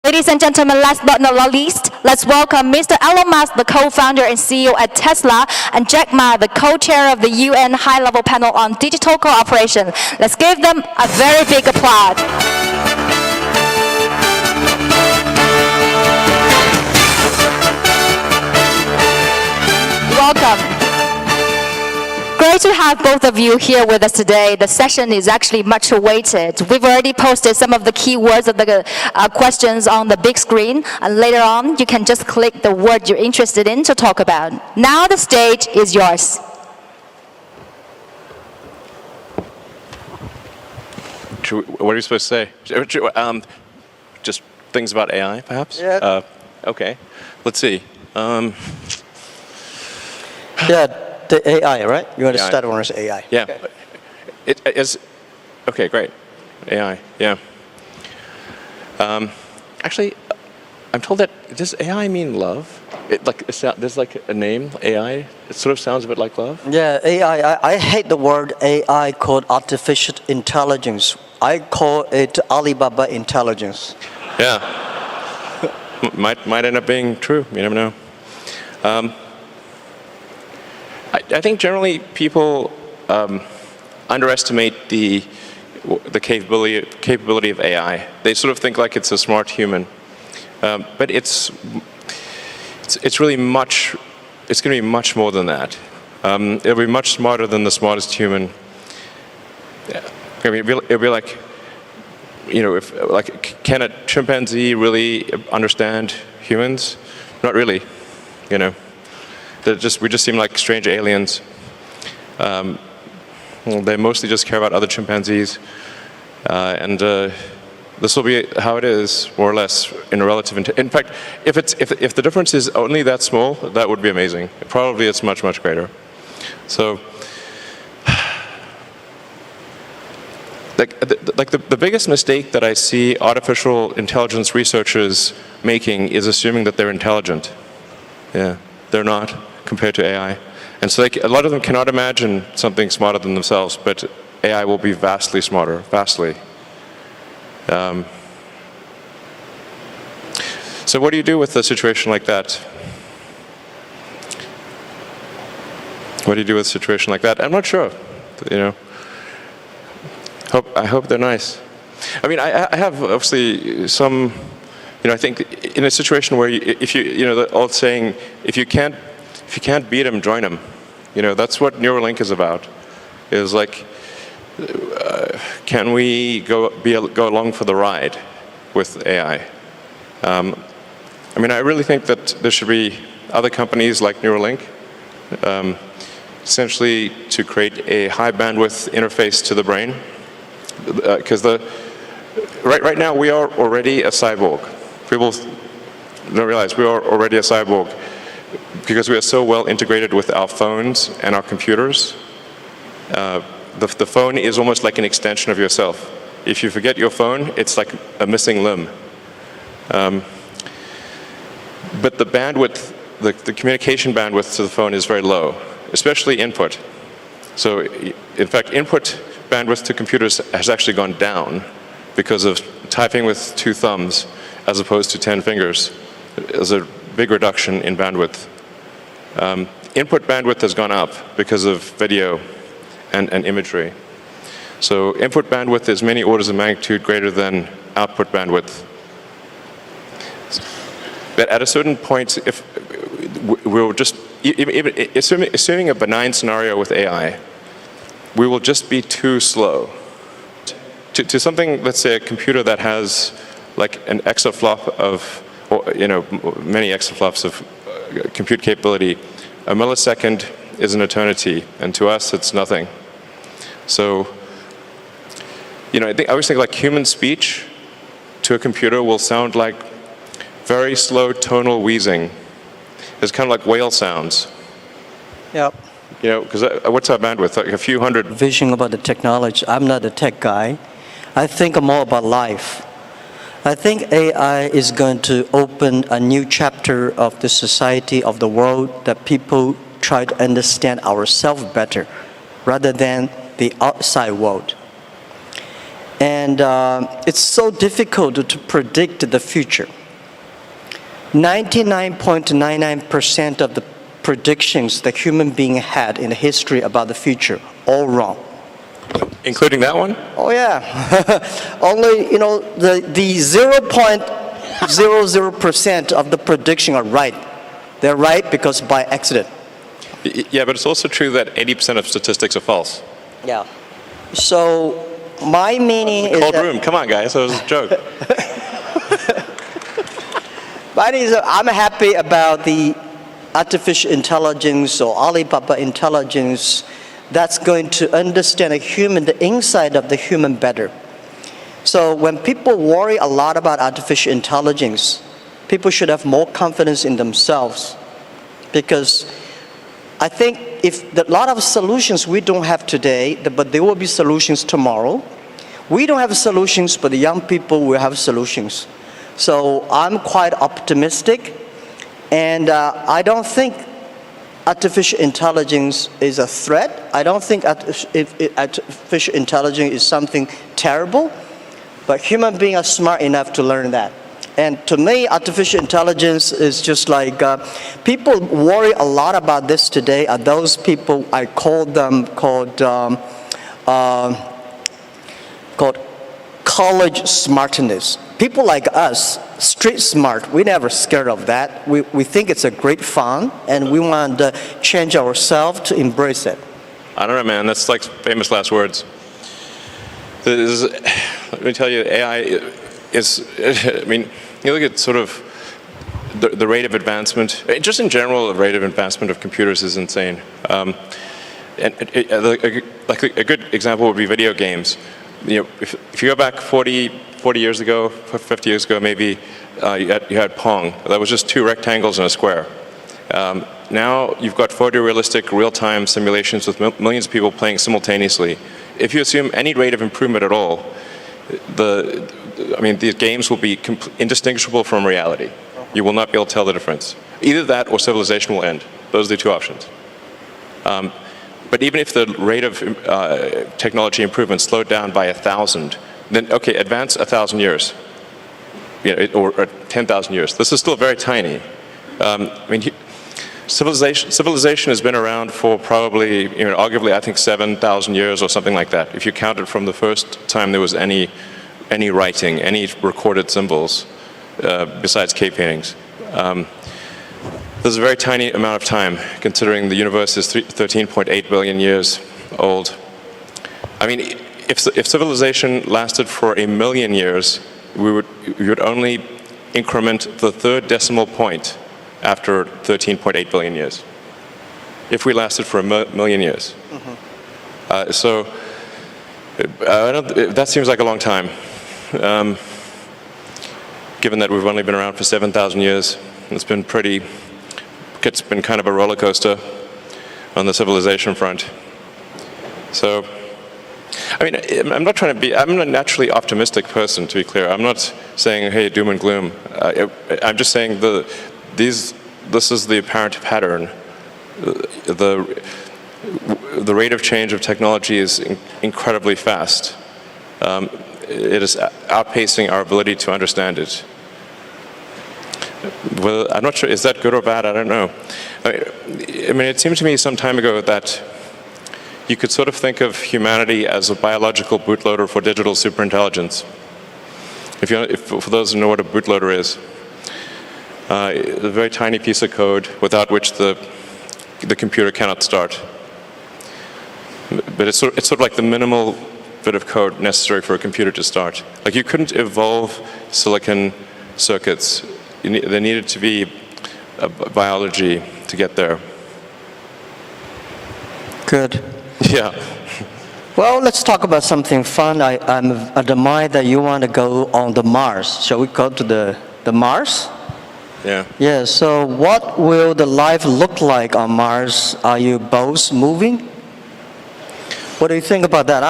Ladies and gentlemen, last but not least, let's welcome Mr. Elon Musk, the co-founder and CEO at Tesla, and Jack Ma, the co-chair of the UN High-Level Panel on Digital Cooperation. Let's give them a very big applause. Welcome. Great to have both of you here with us today. The session is actually much awaited. We've already posted some of the keywords of the questions on the big screen, and later on you can just click the word you're interested in to talk about. Now the stage is yours. What are you supposed to say? Just things about AI, perhaps? Yeah. Okay. Let's see. Yeah, the AI, right? You want to AI. start on AI? Yeah. Okay. It is. Okay, great. AI. Yeah. Actually, I'm told that does AI mean love? There's like a name AI. It sort of sounds a bit like love. Yeah, AI. I hate the word AI called artificial intelligence. I call it Alibaba intelligence. Yeah. might end up being true. You never know. I think generally people underestimate the capability of AI. They sort of think like it's a smart human, but it's really much. It's going to be much more than that. It'll be much smarter than the smartest human. I mean, it'll be like, can a chimpanzee really understand humans? Not really, we just seem like strange aliens. They mostly just care about other chimpanzees, and this will be how it is, more or less, in a relative. In fact, if the difference is only that small, that would be amazing. Probably it's much greater. So, the biggest mistake that I see artificial intelligence researchers making is assuming that they're intelligent. Yeah, they're not, compared to AI. And so a lot of them cannot imagine something smarter than themselves, but AI will be vastly smarter, vastly. So what do you do with a situation like that? What do you do with a situation like that? I'm not sure, I hope they're nice. I mean, I have obviously some, I think in a situation where the old saying, if you can't beat them, join them. That's what Neuralink is about. Is like, can we go along for the ride with AI? I mean, I really think that there should be other companies like Neuralink, essentially to create a high bandwidth interface to the brain, because right now we are already a cyborg. People don't realize we are already a cyborg because we are so well integrated with our phones and our computers. The phone is almost like an extension of yourself. If you forget your phone, it's like a missing limb. But the bandwidth, the communication bandwidth to the phone is very low, especially input. So, in fact, input bandwidth to computers has actually gone down because of typing with 2 thumbs as opposed to 10 fingers. There's a big reduction in bandwidth. Input bandwidth has gone up because of video and imagery. So input bandwidth is many orders of magnitude greater than output bandwidth. But at a certain point, if we'll just, assuming a benign scenario with AI, we will just be too slow. To something, let's say a computer that has like an exaflop of, many exaflops of compute capability, a millisecond is an eternity, and to us it's nothing. So, I always think like human speech to a computer will sound like very slow tonal wheezing. It's kind of like whale sounds. Yep. Because what's our bandwidth? Like a few hundred. Vision about the technology. I'm not a tech guy. I think more about life. I think AI is going to open a new chapter of the society, of the world, that people try to understand ourselves better rather than the outside world. And it's so difficult to predict the future. 99.99% of the predictions that human being had in the history about the future, all wrong. Including that one? Oh yeah, only the 0.00% of the prediction are right. They're right because by accident. Yeah, but it's also true that 80% of statistics are false. Yeah. So my meaning is Cold that, room, come on guys, that was a joke. my meaning is that I'm happy about the artificial intelligence or Alibaba intelligence that's going to understand the inside of the human better. So when people worry a lot about artificial intelligence, people should have more confidence in themselves, because I think if a lot of solutions we don't have today, but there will be solutions tomorrow. We don't have solutions, but the young people will have solutions. So I'm quite optimistic, and I don't think artificial intelligence is a threat. I don't think artificial intelligence is something terrible, but human beings are smart enough to learn that. And to me, artificial intelligence is just like, people worry a lot about this today are those people, I call them called college smartness. People like us, street smart, we never scared of that. We think it's a great fun, and we want to change ourselves to embrace it. I don't know, man, that's like famous last words. Let me tell you, AI is, I mean, you look at sort of the rate of advancement, just in general, the rate of advancement of computers is insane. And like a good example would be video games. If you go back 40 years ago, 50 years ago maybe, you had Pong. That was just two rectangles and a square. Now you've got photorealistic real-time simulations with millions of people playing simultaneously. If you assume any rate of improvement at all, these games will be indistinguishable from reality. You will not be able to tell the difference. Either that or civilization will end. Those are the two options. But even if the rate of technology improvement slowed down by 1,000, then okay, advance 1,000 years, or 10,000 years. This is still very tiny. Civilization has been around for probably, arguably, I think 7,000 years or something like that. If you count it from the first time there was any writing, any recorded symbols, besides cave paintings. There's a very tiny amount of time, considering the universe is 13.8 billion years old. I mean, if civilization lasted for 1 million years, we would only increment the third decimal point after 13.8 billion years, if we lasted for 1 million years. Mm-hmm. That seems like a long time, given that we've only been around for 7,000 years. It's been kind of a roller coaster on the civilization front. So, I mean, I'm a naturally optimistic person, to be clear. I'm not saying, hey, doom and gloom. I'm just saying this is the apparent pattern. The rate of change of technology is incredibly fast. It is outpacing our ability to understand it. Well, I'm not sure, is that good or bad? I don't know. I mean, it seemed to me some time ago that you could sort of think of humanity as a biological bootloader for digital superintelligence. For those who know what a bootloader is, a very tiny piece of code without which the computer cannot start. But it's sort of like the minimal bit of code necessary for a computer to start. Like, you couldn't evolve silicon circuits. There needed to be biology to get there. Good. Yeah. Well, let's talk about something fun. I admire that you want to go on the Mars. Shall we go to the Mars? Yeah. Yeah, so what will the life look like on Mars? Are you both moving? What do you think about that?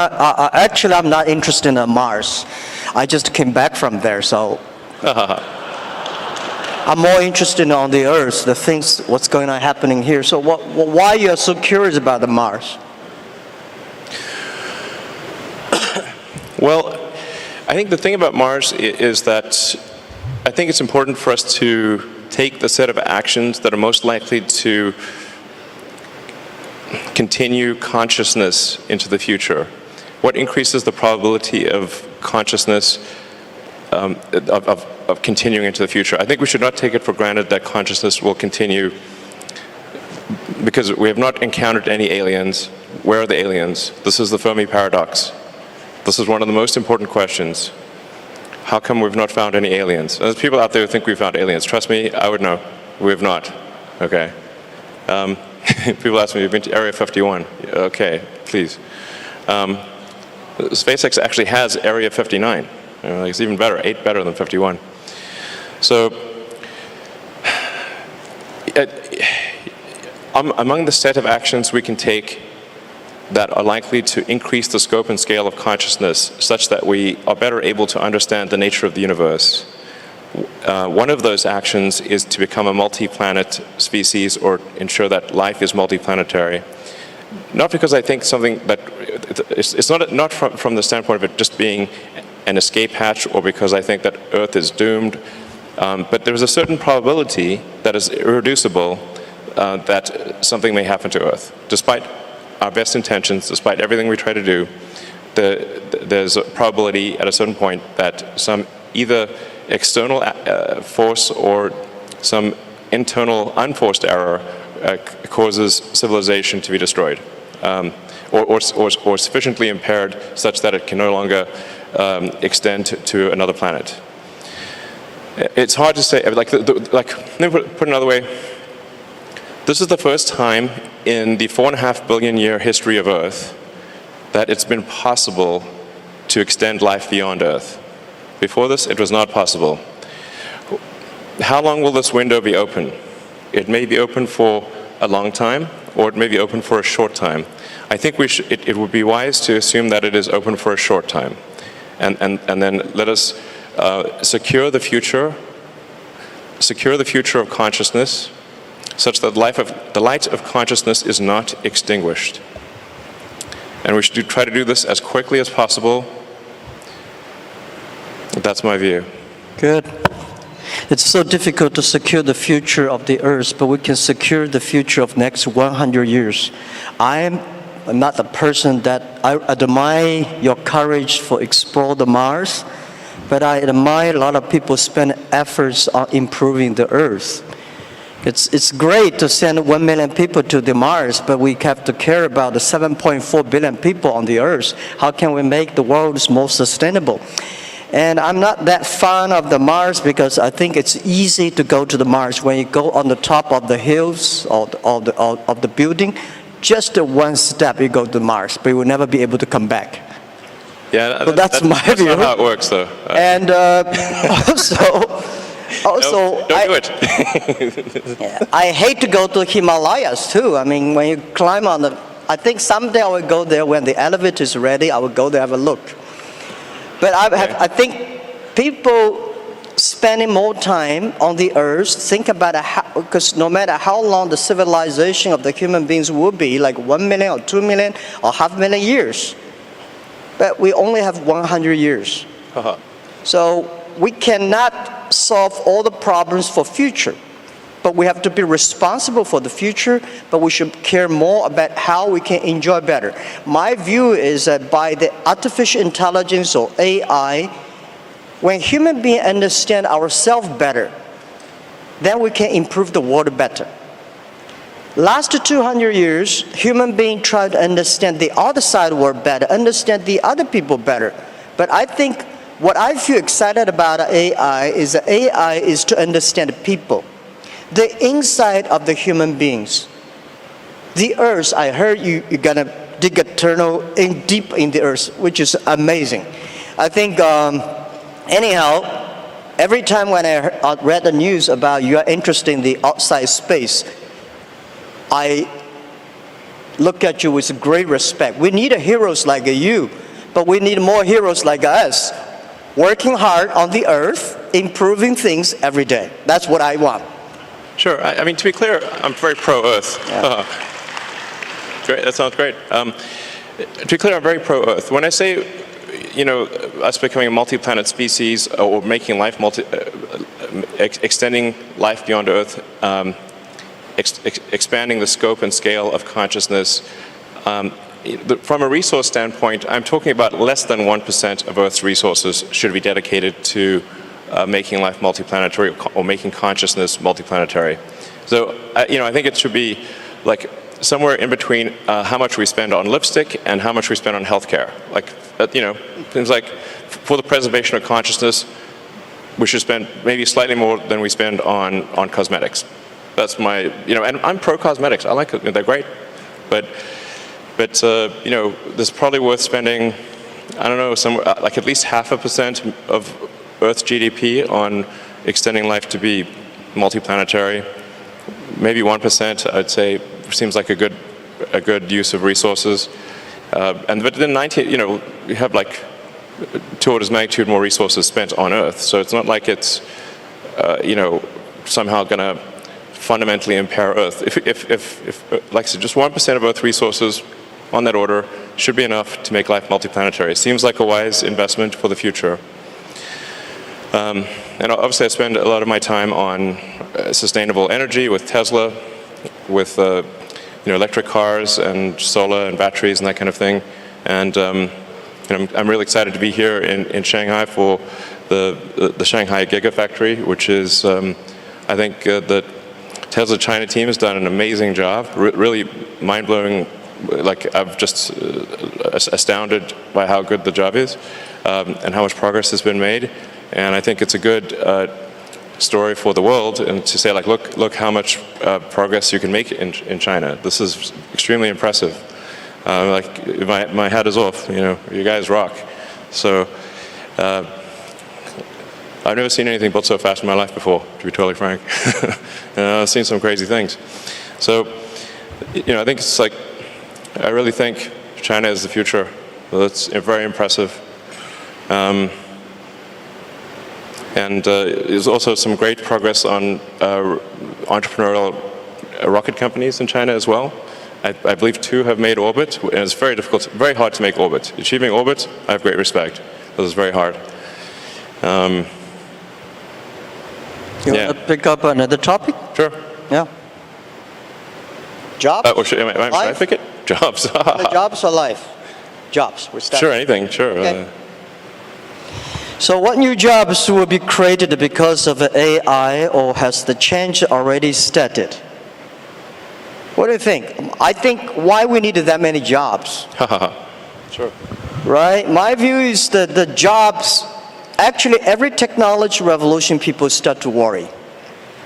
Actually, I'm not interested in Mars. I just came back from there, so I'm more interested on the Earth, the things, what's going on happening here. So why are you so curious about the Mars? Well, I think the thing about Mars is that I think it's important for us to take the set of actions that are most likely to continue consciousness into the future. What increases the probability of consciousness of continuing into the future? I think we should not take it for granted that consciousness will continue because we have not encountered any aliens. Where are the aliens? This is the Fermi paradox. This is one of the most important questions. How come we've not found any aliens? There's people out there who think we've found aliens. Trust me, I would know. We have not. Okay. People ask me, you've been to Area 51. Okay, please. SpaceX actually has Area 59. It's even better, 8 better than 51. So, among the set of actions we can take that are likely to increase the scope and scale of consciousness such that we are better able to understand the nature of the universe, one of those actions is to become a multi-planet species or ensure that life is multi-planetary. Not because I think something that, it's not from the standpoint of it just being an escape hatch or because I think that Earth is doomed, but there's a certain probability that is irreducible that something may happen to Earth. Despite our best intentions, despite everything we try to do, there's a probability at a certain point that some either external force or some internal unforced error causes civilization to be destroyed, or sufficiently impaired such that it can no longer extend to another planet. It's hard to say. Let me put it another way. This is the first time in the 4.5 billion year history of Earth that it's been possible to extend life beyond Earth. Before this, it was not possible. How long will this window be open? It may be open for a long time, or it may be open for a short time. I think it would be wise to assume that it is open for a short time. And then let us secure the future of consciousness, such that the light of consciousness is not extinguished. And we should try to do this as quickly as possible. That's my view. Good. It's so difficult to secure the future of the Earth, but we can secure the future of next 100 years. I'm not the person that I admire your courage for explore the Mars, but I admire a lot of people spend efforts on improving the Earth. It's great to send 1 million people to the Mars, but we have to care about the 7.4 billion people on the Earth. How can we make the world more sustainable? And I'm not that fond of the Mars because I think it's easy to go to the Mars. When you go on the top of the hills of the building, just one step you go to Mars, but you will never be able to come back. Yeah, so that's my view. That's not how it works, though. And also, don't do it. I hate to go to Himalayas too. I mean, when you climb on I think someday I will go there when the elevator is ready. I will go there have a look. But I think people spending more time on the Earth, think about because no matter how long the civilization of the human beings will be, like 1 million or 2 million or 500,000 years, but we only have 100 years. Uh-huh. So we cannot solve all the problems for future, but we have to be responsible for the future, but we should care more about how we can enjoy better. My view is that by the artificial intelligence or AI, when human beings understand ourselves better, then we can improve the world better. Last 200 years, human beings try to understand the other side of the world better, understand the other people better. But I think what I feel excited about AI is that AI is to understand people, the inside of the human beings. The Earth, I heard you're gonna dig a tunnel deep in the Earth, which is amazing. I think, anyhow, every time when I read the news about you are interested in the outside space, I look at you with great respect. We need heroes like you, but we need more heroes like us, working hard on the Earth, improving things every day. That's what I want. Sure. I mean, to be clear, I'm very pro-Earth. Yeah. Great. That sounds great. To be clear, I'm very pro-Earth. When I say us becoming a multi-planet species or making life extending life beyond Earth, expanding the scope and scale of consciousness. From a resource standpoint, I'm talking about less than 1% of Earth's resources should be dedicated to making life multiplanetary or making consciousness multiplanetary. So, I think it should be like somewhere in between how much we spend on lipstick and how much we spend on healthcare. Like, things like for the preservation of consciousness, we should spend maybe slightly more than we spend on cosmetics. That's my, and I'm pro cosmetics. I like it. They're great, but there's probably worth spending, I don't know, somewhere like at least 0.5% of Earth's GDP on extending life to be multiplanetary. Maybe 1%, I'd say, seems like a good use of resources. But then we have like 2 orders of magnitude more resources spent on Earth. So it's not like it's somehow going to fundamentally impair Earth. If like I said, just 1% of Earth resources on that order should be enough to make life multiplanetary. It seems like a wise investment for the future. And obviously I spend a lot of my time on sustainable energy with Tesla, with electric cars and solar and batteries and that kind of thing. And I'm really excited to be here in Shanghai for the Shanghai Gigafactory, which is, I think the Tesla China team has done an amazing job, really mind-blowing. Like, I'm just astounded by how good the job is and how much progress has been made. And I think it's a good story for the world, and to say, like, look how much progress you can make in China. This is extremely impressive. Like, my hat is off. You guys rock. So I've never seen anything built so fast in my life before, to be totally frank. I've seen some crazy things. So, I think it's like, I really think China is the future. That's very impressive. And there's also some great progress on entrepreneurial rocket companies in China as well. I believe 2 have made orbit, and it's very difficult, very hard to make orbit. Achieving orbit, I have great respect. This is very hard. You want to pick up another topic? Sure. Yeah. Jobs? Should I pick it? Jobs. The jobs or life? Jobs. We're starting. Sure, anything, sure. Okay. So what new jobs will be created because of AI, or has the change already started? What do you think? I think why we needed that many jobs. Sure. Right? My view is that the jobs, actually every technology revolution people start to worry.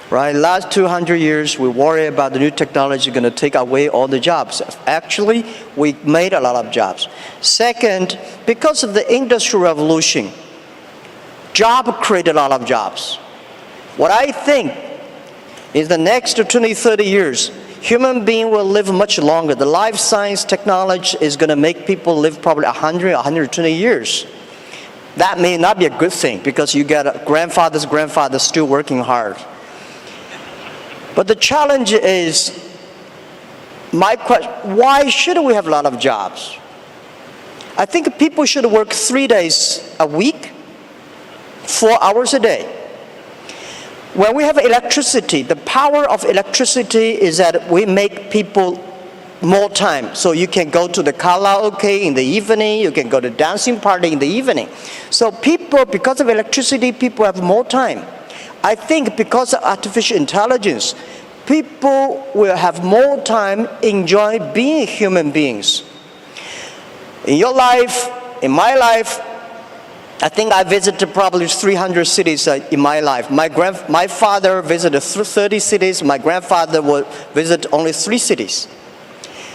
Right? Last 200 years, we worry about the new technology going to take away all the jobs. Actually, we made a lot of jobs. Second, because of the Industrial Revolution, job created a lot of jobs. What I think is the next 20, 30 years, human being will live much longer. The life science technology is going to make people live probably 100, 120 years. That may not be a good thing, because you get a grandfather's grandfather still working hard. But the challenge is, my question, why should we have a lot of jobs? I think people should work 3 days a week, 4 hours a day. When we have electricity, the power of electricity is that we make people more time. So you can go to the karaoke in the evening, you can go to dancing party in the evening. So people, because of electricity, people have more time. I think because of artificial intelligence, people will have more time enjoy being human beings. In your life, in my life, I think I visited probably 300 cities in my life. My father visited 30 cities. My grandfather would visit only 3 cities.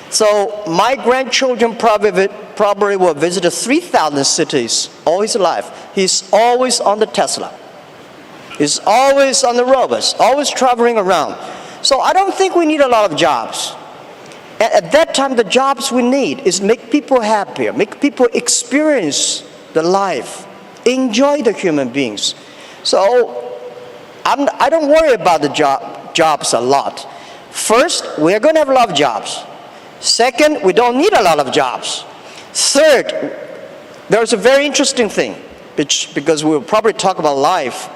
So my grandchildren probably will visit 3,000 cities all his life. He's always on the Tesla. He's always on the robots, always traveling around. So I don't think we need a lot of jobs. At that time, the jobs we need is make people happier, make people experience the life, enjoy the human beings. So I don't worry about the jobs a lot. First, we are going to have a lot of jobs. Second, we don't need a lot of jobs. Third, there's a very interesting thing, because we'll probably talk about life.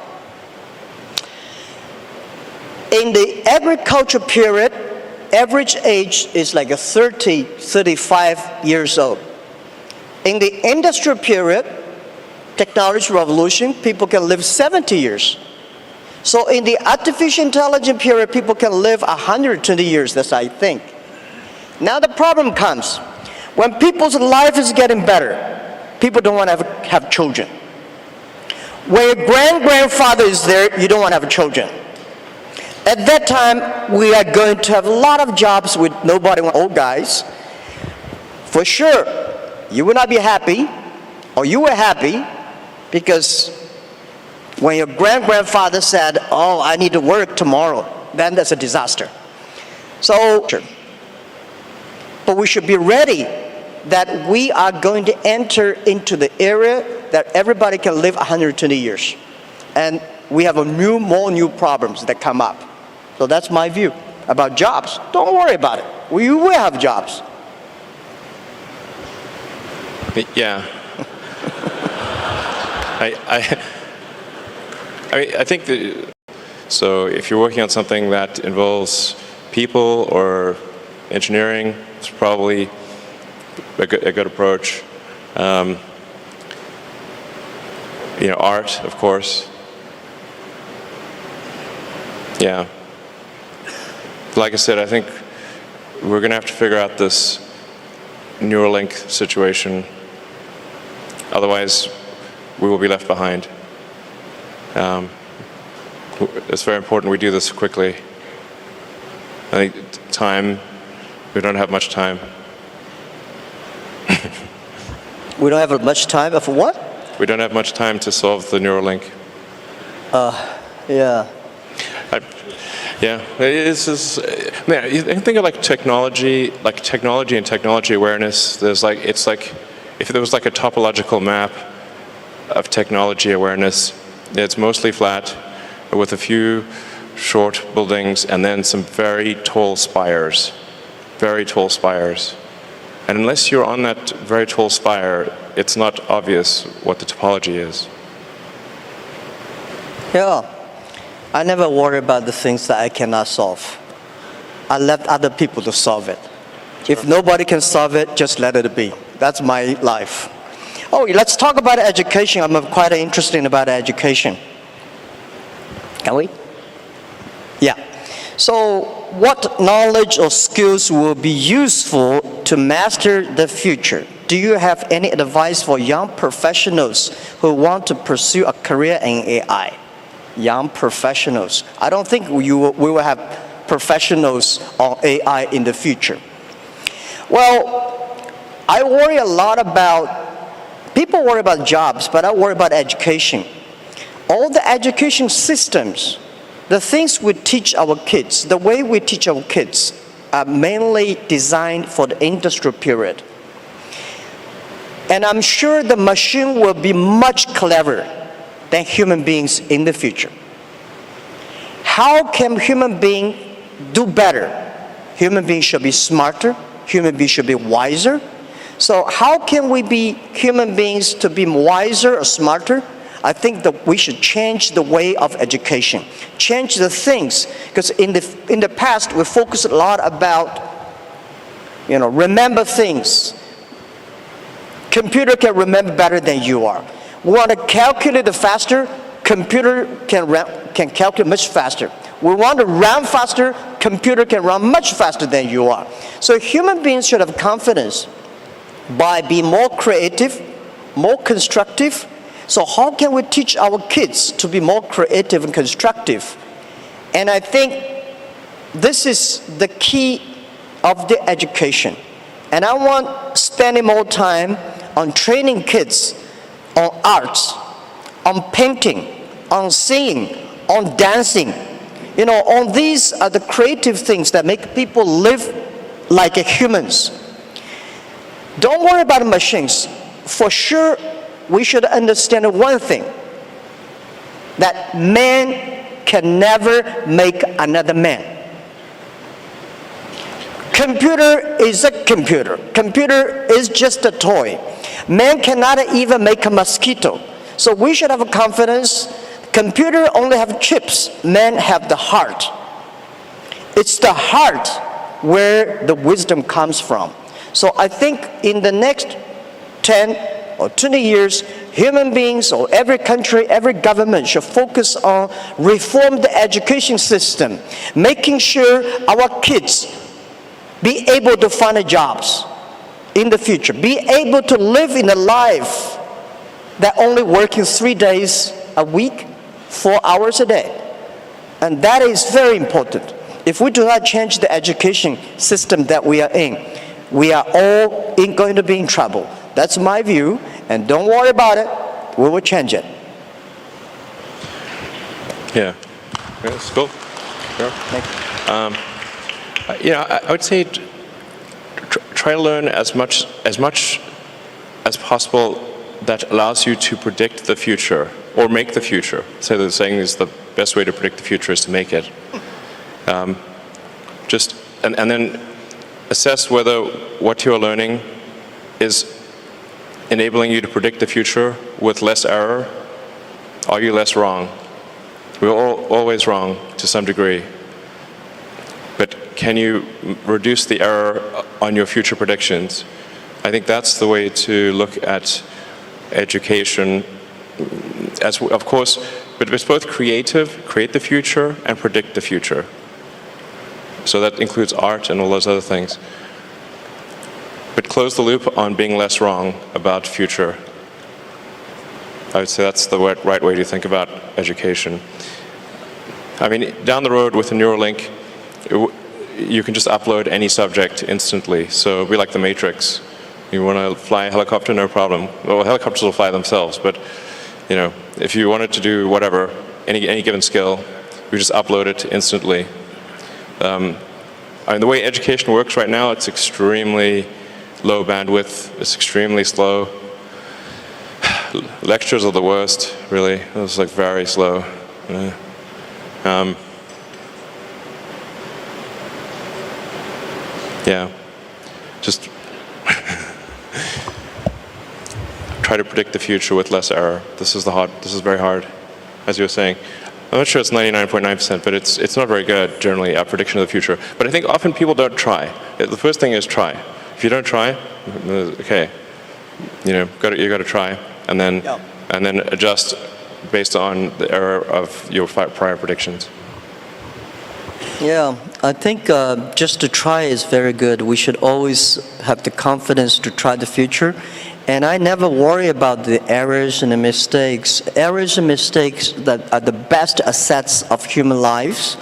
In the agriculture period, average age is like 30, 35 years old. In the industrial period, technology revolution, people can live 70 years. So in the artificial intelligence period, people can live 120 years, that's I think. Now the problem comes, when people's life is getting better, people don't want to have children. When your grandfather is there, you don't want to have children. At that time, we are going to have a lot of jobs with nobody, old guys. For sure, you will not be happy, or you were happy, because when your grandfather said, oh, I need to work tomorrow, then that's a disaster. So, but we should be ready that we are going to enter into the era that everybody can live 120 years. And we have more new problems that come up. So that's my view about jobs. Don't worry about it. We will have jobs. Yeah. I think that, so if you're working on something that involves people or engineering, it's probably a good approach. Art, of course. Yeah. Like I said, I think we're going to have to figure out this Neuralink situation. Otherwise, we will be left behind. It's very important we do this quickly. I think we don't have much time. We don't have much time for what? We don't have much time to solve the Neuralink. Yeah. Yeah, you think of like technology and technology awareness. It's like if there was like a topological map of technology awareness, it's mostly flat with a few short buildings and then some very tall spires. And unless you're on that very tall spire, it's not obvious what the topology is. Yeah. I never worry about the things that I cannot solve. I left other people to solve it. Sure. If nobody can solve it, just let it be. That's my life. Oh, let's talk about education. I'm quite interested about education. Can we? Yeah. So, what knowledge or skills will be useful to master the future? Do you have any advice for young professionals who want to pursue a career in AI? Young professionals. I don't think we will have professionals on AI in the future. Well, I worry a lot about, people worry about jobs, but I worry about education. All the education systems, the things we teach our kids, the way we teach our kids are mainly designed for the industrial period. And I'm sure the machine will be much cleverer than human beings in the future. How can human beings do better? Human beings should be smarter. Human beings should be wiser. So how can we be human beings to be wiser or smarter? I think that we should change the way of education, change the things, because in the past we focused a lot about, remember things. Computer can remember better than you are. We want to calculate faster, computer can calculate much faster. We want to run faster, computer can run much faster than you are. So human beings should have confidence by being more creative, more constructive. So how can we teach our kids to be more creative and constructive? And I think this is the key of the education. And I want spending more time on training kids on arts, on painting, on singing, on dancing. On these are the creative things that make people live like humans. Don't worry about machines. For sure, we should understand one thing, that man can never make another man. Computer is a computer. Computer is just a toy. Man cannot even make a mosquito. So we should have confidence. Computer only have chips. Men have the heart. It's the heart where the wisdom comes from. So I think in the next 10 or 20 years, human beings or every country, every government should focus on reform the education system, making sure our kids be able to find jobs in the future, be able to live in a life that only working 3 days a week, 4 hours a day. And that is very important. If we do not change the education system that we are in, we are all going to be in trouble. That's my view, and don't worry about it. We will change it. Yeah. That's cool. Sure. Thank you. I would say try to learn as much as possible that allows you to predict the future or make the future. So they're saying is the best way to predict the future is to make it. And then assess whether what you're learning is enabling you to predict the future with less error. Are you less wrong? We're always wrong to some degree. But can you reduce the error on your future predictions? I think that's the way to look at education. As of course, but it's both creative, create the future, and predict the future. So that includes art and all those other things. But close the loop on being less wrong about future. I would say that's the right way to think about education. I mean, down the road with a Neuralink, you can just upload any subject instantly. So it'll be like the Matrix. You want to fly a helicopter, no problem. Well, helicopters will fly themselves, but if you wanted to do whatever, any given skill, you just upload it instantly. I mean, the way education works right now, it's extremely low bandwidth. It's extremely slow. Lectures are the worst, really. It's like very slow. Yeah, just try to predict the future with less error. This is very hard, as you were saying. I'm not sure it's 99.9%, but it's not very good generally at prediction of the future. But I think often people don't try. The first thing is try. If you don't try, okay, you got to try, and then adjust based on the error of your prior predictions. Yeah, I think just to try is very good. We should always have the confidence to try the future. And I never worry about the errors and the mistakes. Errors and mistakes that are the best assets of human lives.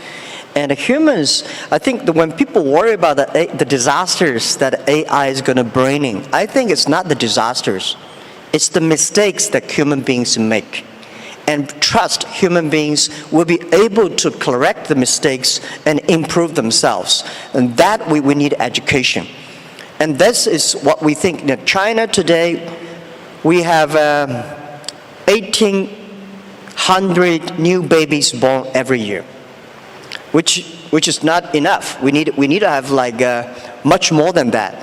And humans, I think that when people worry about the disasters that AI is going to bring in, I think it's not the disasters. It's the mistakes that human beings make. And trust human beings will be able to correct the mistakes and improve themselves. And that we need education. And this is what we think. In China today, we have 1,800 new babies born every year, which is not enough. We need to have much more than that.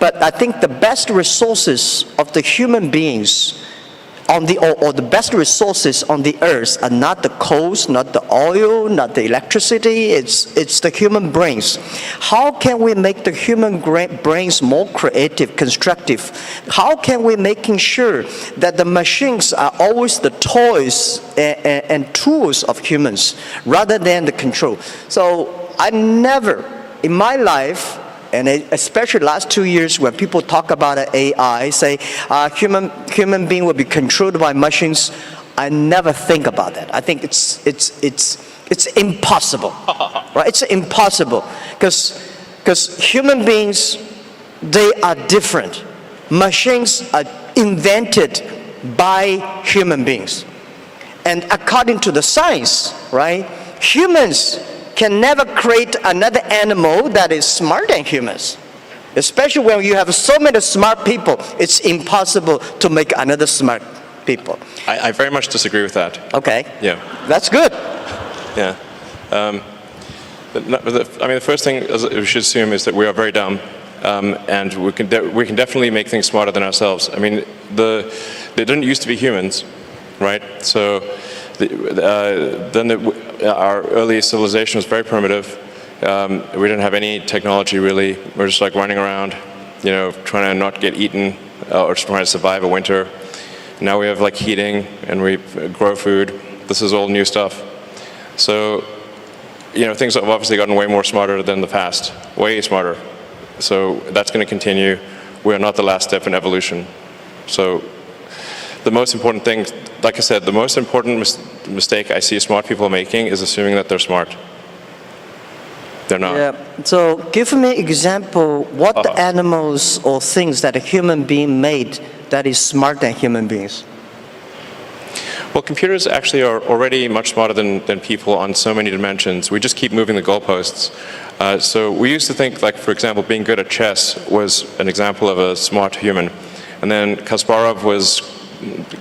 But I think the best resources of the human beings or the best resources on the earth are not the coals, not the oil, not the electricity, it's the human brains. How can we make the human brains more creative, constructive? How can we making sure that the machines are always the toys and tools of humans rather than the control? So I never, in my life, and especially last 2 years when people talk about AI, say human being will be controlled by machines, I never think about that. I think it's impossible, right? It's impossible because human beings, they are different. Machines are invented by human beings, and according to the science, right? Humans can never create another animal that is smarter than humans. Especially when you have so many smart people, it's impossible to make another smart people. I very much disagree with that. Okay. Yeah. That's good. Yeah. The first thing we should assume is that we are very dumb. and we can definitely make things smarter than ourselves. I mean, they didn't used to be humans, right? So our early civilization was very primitive. We didn't have any technology really. We're just like running around, you know, trying to not get eaten or just trying to survive a winter. Now we have like heating and we grow food. This is all new stuff. So, you know, things have obviously gotten way more smarter than the past, way smarter. So that's going to continue. We are not the last step in evolution. So the most important thing, like I said, the most important mistake I see smart people making is assuming that they're smart. They're not. Yeah. So give me an example, what the animals or things that a human being made that is smarter than human beings? Well, computers actually are already much smarter than people on so many dimensions. We just keep moving the goalposts. So we used to think, like, for example, being good at chess was an example of a smart human. And then Kasparov was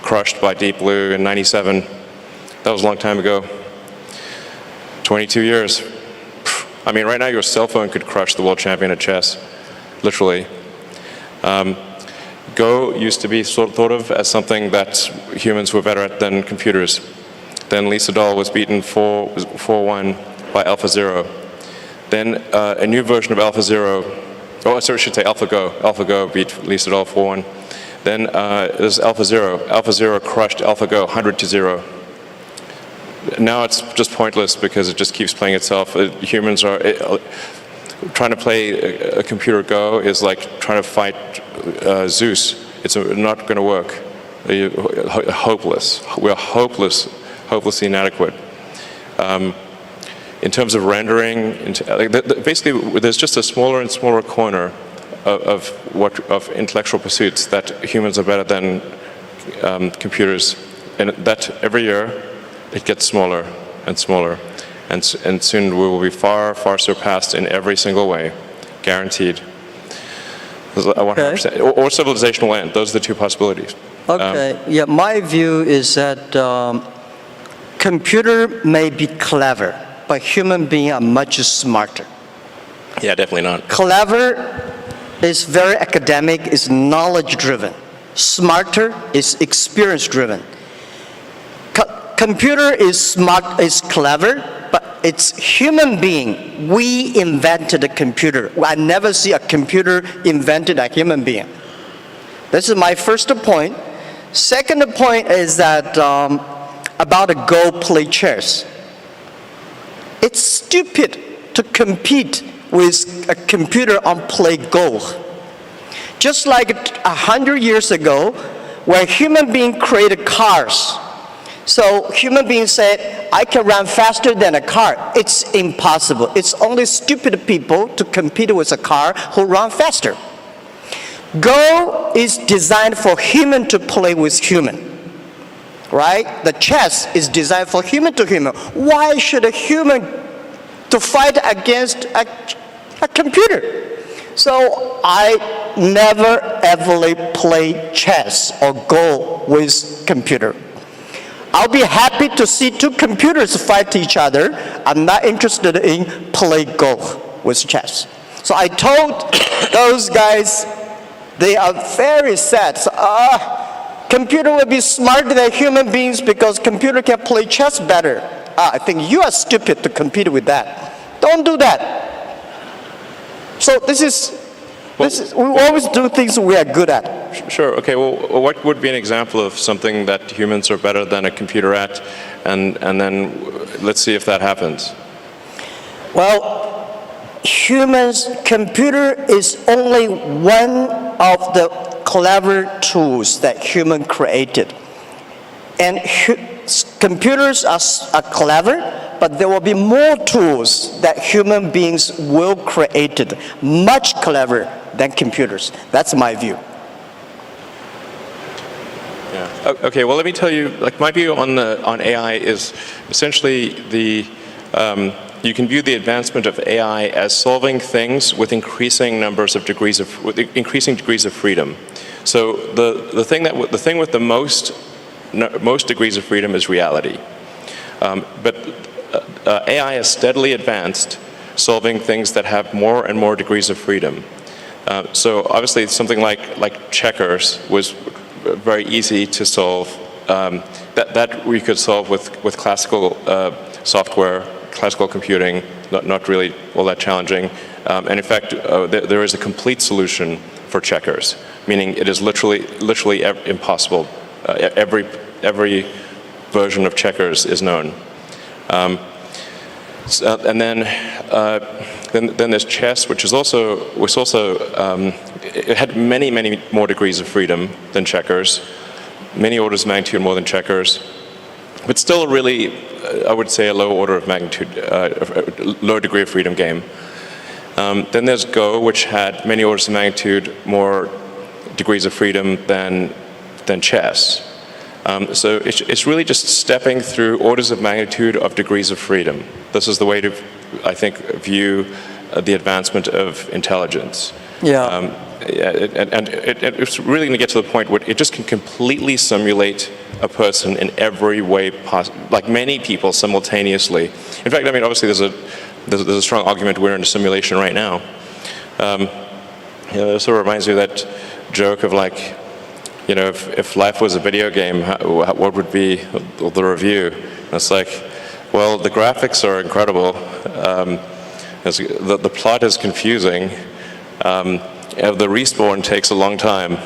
crushed by Deep Blue in '97. That was a long time ago. 22 years. I mean, right now your cell phone could crush the world champion at chess, literally. Go used to be thought of as something that humans were better at than computers. Then Lee Sedol was beaten 4-1 by AlphaZero. Then a new version of AlphaZero, oh, sorry, I should say AlphaGo. AlphaGo beat Lee Sedol 4-1. Then there's AlphaZero. AlphaZero crushed AlphaGo 100-0. Now it's just pointless because it just keeps playing itself. Humans are trying to play a computer Go is like trying to fight Zeus. It's not going to work. Hopeless. We're hopelessly inadequate. In terms of rendering, basically, there's just a smaller and smaller corner of intellectual pursuits that humans are better than computers, and that every year it gets smaller and smaller, and soon we will be far, far surpassed in every single way, guaranteed. 100%. Or civilization will end. Those are the two possibilities. Okay. Yeah, my view is that computer may be clever, but human beings are much smarter. Yeah, definitely not. Clever is very academic, is knowledge-driven. Smarter is experience-driven. Computer is smart, is clever, but it's human being. We invented a computer. I never see a computer invented a human being. This is my first point. Second point is that about a Go play chess. It's stupid to compete with a computer on play Go. Just like 100 years ago, when human beings created cars, so human beings said, I can run faster than a car. It's impossible. It's only stupid people to compete with a car who run faster. Go is designed for human to play with human, right? The chess is designed for human to human. Why should a human to fight against a computer? So I never ever play chess or Go with computer. I'll be happy to see two computers fight each other. I'm not interested in play Go with chess. So I told those guys, they are very sad. So, computer will be smarter than human beings because computer can play chess better. I think you are stupid to compete with that. Don't do that. So this is we always do things we are good at. Sure. Okay. Well, what would be an example of something that humans are better than a computer at, and then let's see if that happens. Well, computer is only one of the clever tools that human created, and computers are clever. But there will be more tools that human beings will create, much clever than computers. That's my view. Yeah. Okay. Well, let me tell you. Like my view on AI is essentially you can view the advancement of AI as solving things with increasing degrees of freedom. So the thing with the most degrees of freedom is reality. But AI has steadily advanced, solving things that have more and more degrees of freedom. So obviously something like checkers was very easy to solve. That we could solve with classical software, classical computing, not really all that challenging. And in fact, there is a complete solution for checkers, meaning it is literally impossible. Every version of checkers is known. And then there's chess, which also it had many more degrees of freedom than checkers, many orders of magnitude more than checkers, but still really, I would say, a low order of magnitude, low degree of freedom game. Then there's Go, which had many orders of magnitude more degrees of freedom than chess. So it's really just stepping through orders of magnitude of degrees of freedom. This is the way to, I think, view the advancement of intelligence. Yeah. And it's really going to get to the point where it just can completely simulate a person in every way possible, like many people simultaneously. In fact, I mean, obviously there's a strong argument we're in a simulation right now. It sort of reminds me of that joke of like, if life was a video game, what would be the review? And it's like, well, the graphics are incredible. The plot is confusing. The respawn takes a long time.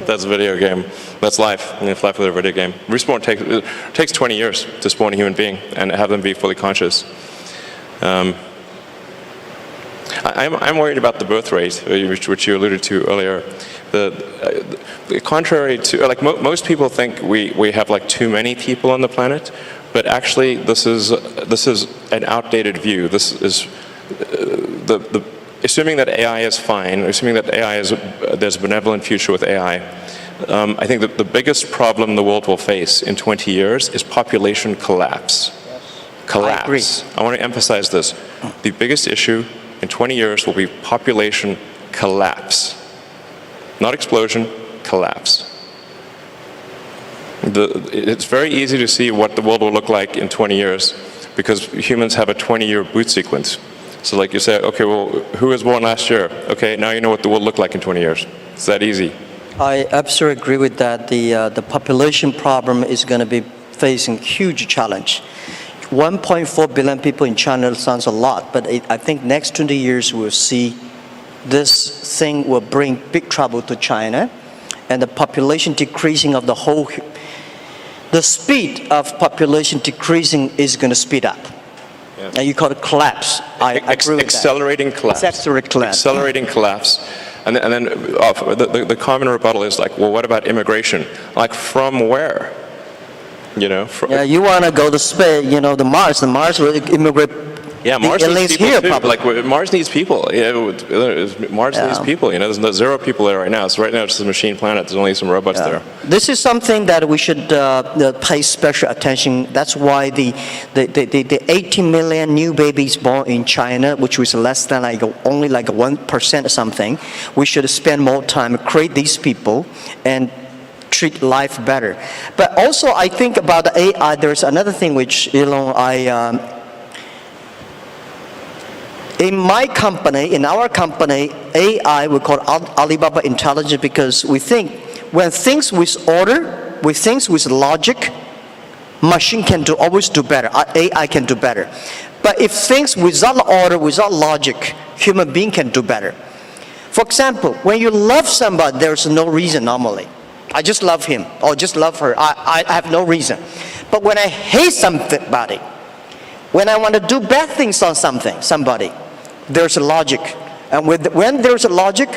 That's a video game. That's life. If life was a video game, respawn takes 20 years to spawn a human being and have them be fully conscious. I'm worried about the birth rate, which you alluded to earlier. Contrary to, like most people think we have like too many people on the planet, but actually this is an outdated view. This is assuming that AI is fine, assuming that there's a benevolent future with AI. I think that the biggest problem the world will face in 20 years is population collapse. Yes. Collapse. I agree. I want to emphasize this. The biggest issue in 20 years will be population collapse. Not explosion, collapse. It's very easy to see what the world will look like in 20 years because humans have a 20-year boot sequence. So like you say, okay, well, who was born last year? Okay, now you know what the world looked like in 20 years. It's that easy. I absolutely agree with that. The population problem is going to be facing huge challenge. 1.4 billion people in China sounds a lot, but I think next 20 years we'll see this thing will bring big trouble to China, and the population decreasing of the speed of population decreasing is going to speed up. Yes. And you call it collapse. I agree with accelerating that. collapse. Accelerating collapse. Accelerating collapse. And then the common rebuttal is like, well, what about immigration? Like, from where? Yeah, you want to go to space, the Mars. The Mars will immigrate. Yeah, Mars needs people here, too. probably. Like, Mars needs people. Mars needs people. There's no 0 people there right now. So right now it's just a machine planet. There's only some robots there. This is something that we should pay special attention. That's why the 18 million new babies born in China, which was less than only 1% or something, we should spend more time create these people and treat life better. But also I think about the AI. There's another thing which in my company, in our company, AI we call Alibaba Intelligence because we think when things with order, with things with logic, machine can always do better. AI can do better. But if things without order, without logic, human being can do better. For example, when you love somebody, there's no reason normally. I just love him or just love her. I have no reason. But when I hate somebody, when I want to do bad things on somebody, there's a logic. And when there's a logic,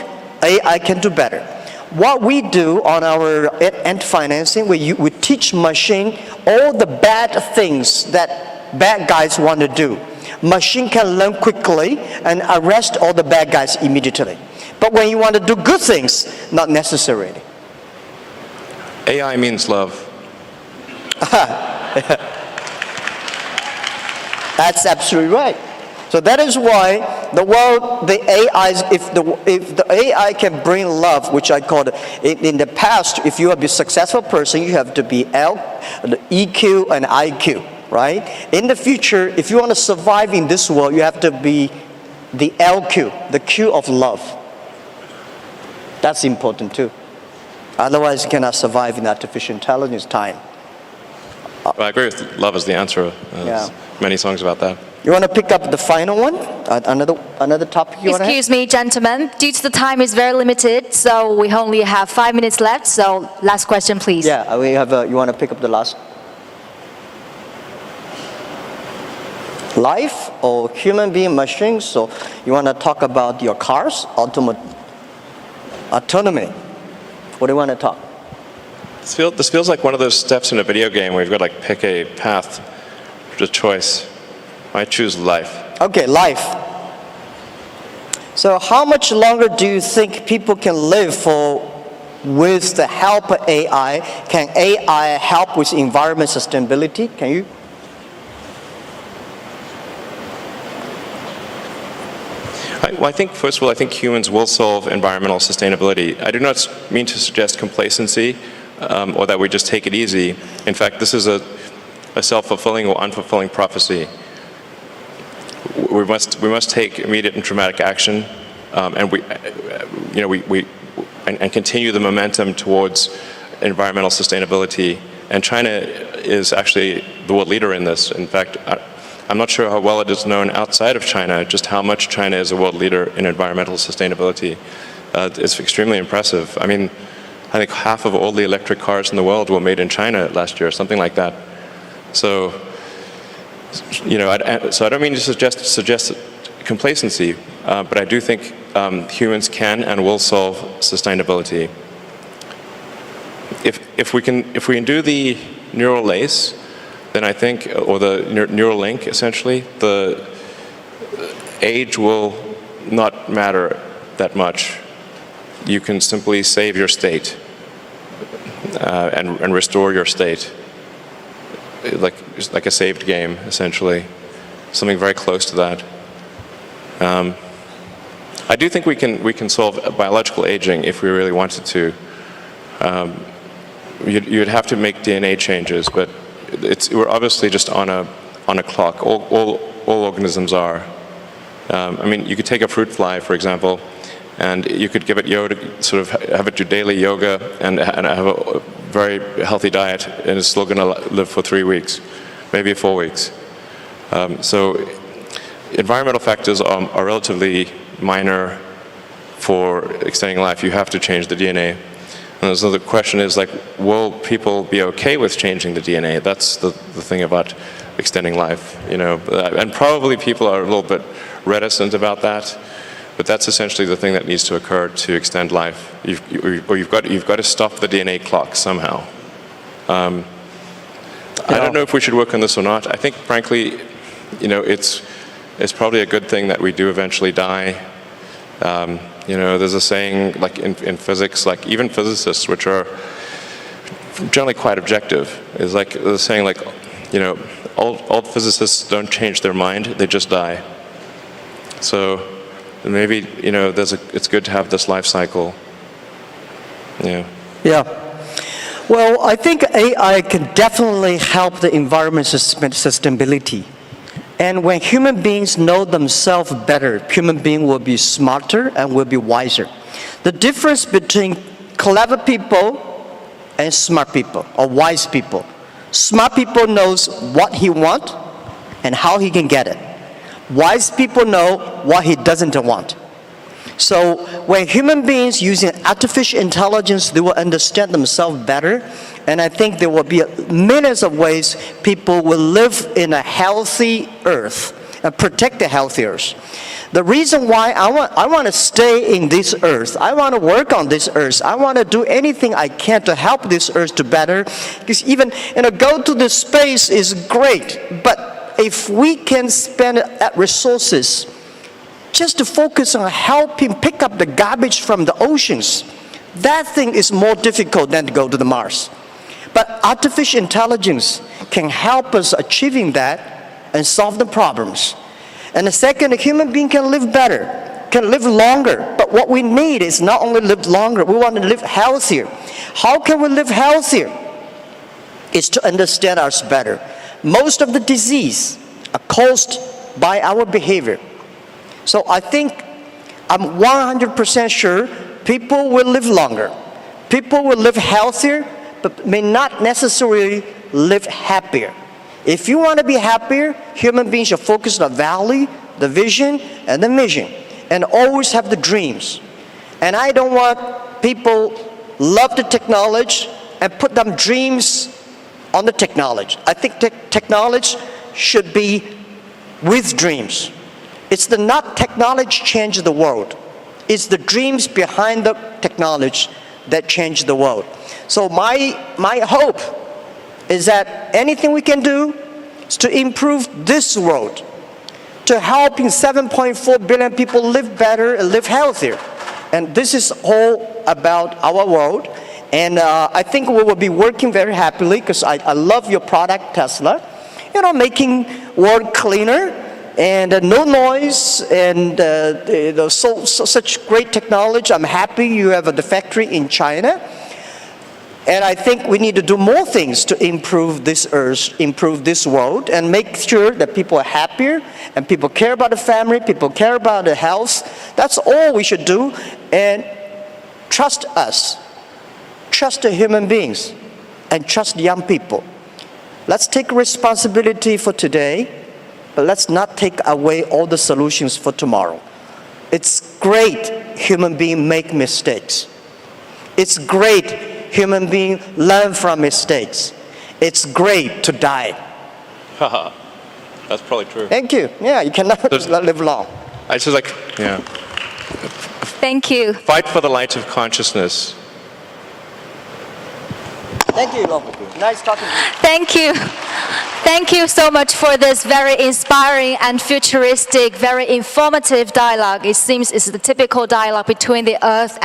AI can do better. What we do on our end financing, we teach machine all the bad things that bad guys want to do. Machine can learn quickly and arrest all the bad guys immediately. But when you want to do good things, not necessarily. AI means love. That's absolutely right. So that is why the AIs, if the AI can bring love, which I call it, in the past, if you are a successful person, you have to be EQ and IQ, right? In the future, if you want to survive in this world, you have to be the LQ, the Q of love. That's important too. Otherwise, you cannot survive in artificial intelligence time. Well, I agree with love is the answer. There's many songs about that. You want to pick up the final one? Another topic you want to have? Excuse me, gentlemen. Due to the time is very limited, so we only have 5 minutes left. So last question, please. Yeah, we have. You want to pick up the last? Life or human being machines? So you want to talk about your cars, autonomy? What do you want to talk? This feels like one of those steps in a video game where you've got to like pick a path, a choice. I choose life. Okay, life. So how much longer do you think people can live for with the help of AI? Can AI help with environment sustainability? Can you? I think, first of all, I think humans will solve environmental sustainability. I do not mean to suggest complacency or that we just take it easy. In fact, this is a self-fulfilling or unfulfilling prophecy. We must take immediate and dramatic action, and and continue the momentum towards environmental sustainability. And China is actually the world leader in this. In fact, I'm not sure how well it is known outside of China, just how much China is a world leader in environmental sustainability. It's extremely impressive. I mean, I think half of all the electric cars in the world were made in China last year, something like that. So, I don't mean to suggest complacency, but I do think humans can and will solve sustainability. If we can do the neural lace, then I think, or the neural link, essentially, the age will not matter that much. You can simply save your state and restore your state, like a saved game, essentially, something very close to that. I do think we can solve biological aging if we really wanted to. You'd have to make DNA changes, but we're obviously just on a clock. All organisms are. I mean, you could take a fruit fly, for example, and you could give it yoga, sort of have it do daily yoga and have a very healthy diet, and it's still going to live for 3 weeks, maybe 4 weeks. So environmental factors are relatively minor for extending life. You have to change the DNA. And so the question is, like, will people be okay with changing the DNA? That's the thing about extending life, and probably people are a little bit reticent about that, but that's essentially the thing that needs to occur to extend life. You've got to stop the DNA clock somehow. I don't know if we should work on this or not. I think, frankly, it's probably a good thing that we do eventually die. There's a saying, like in physics, like even physicists, which are generally quite objective, is like the saying, like, old physicists don't change their mind; they just die. So maybe it's good to have this life cycle. Yeah. Yeah. Well, I think AI can definitely help the environment sustainability. And when human beings know themselves better, human beings will be smarter and will be wiser. The difference between clever people and smart people, or wise people. Smart people knows what he wants and how he can get it. Wise people know what he doesn't want. So when human beings using artificial intelligence, they will understand themselves better. And I think there will be millions of ways people will live in a healthy earth and protect the healthy earth. The reason why I want to stay in this earth, I want to work on this earth, I want to do anything I can to help this earth to better. Because even go to the space is great, but if we can spend resources just to focus on helping pick up the garbage from the oceans, that thing is more difficult than to go to the Mars. But artificial intelligence can help us achieving that and solve the problems. And the second, a human being can live better, can live longer. But what we need is not only live longer, we want to live healthier. How can we live healthier? It's to understand us better. Most of the disease are caused by our behavior. So I think I'm 100% sure people will live longer. People will live healthier, but may not necessarily live happier. If you want to be happier, human beings should focus on the value, the vision, and the mission, and always have the dreams. And I don't want people love the technology and put them dreams on the technology. I think technology should be with dreams. It's not technology change the world. It's the dreams behind the technology that change the world. So my hope is that anything we can do is to improve this world, to helping 7.4 billion people live better and live healthier. And this is all about our world. And I think we will be working very happily because I love your product, Tesla. You know, making world cleaner and no noise and such great technology. I'm happy you have the factory in China. And I think we need to do more things to improve this earth, improve this world, and make sure that people are happier and people care about the family, people care about the health. That's all we should do. And trust us. Trust the human beings and trust young people. Let's take responsibility for today, but let's not take away all the solutions for tomorrow. It's great human beings make mistakes. It's great human beings learn from mistakes. It's great to die. That's probably true. Thank you. Yeah, you cannot live long. I just like, yeah. Thank you. Fight for the light of consciousness. Thank you, Elon. Nice talking to you. Thank you. Thank you so much for this very inspiring and futuristic, very informative dialogue. It seems it's the typical dialogue between the Earth and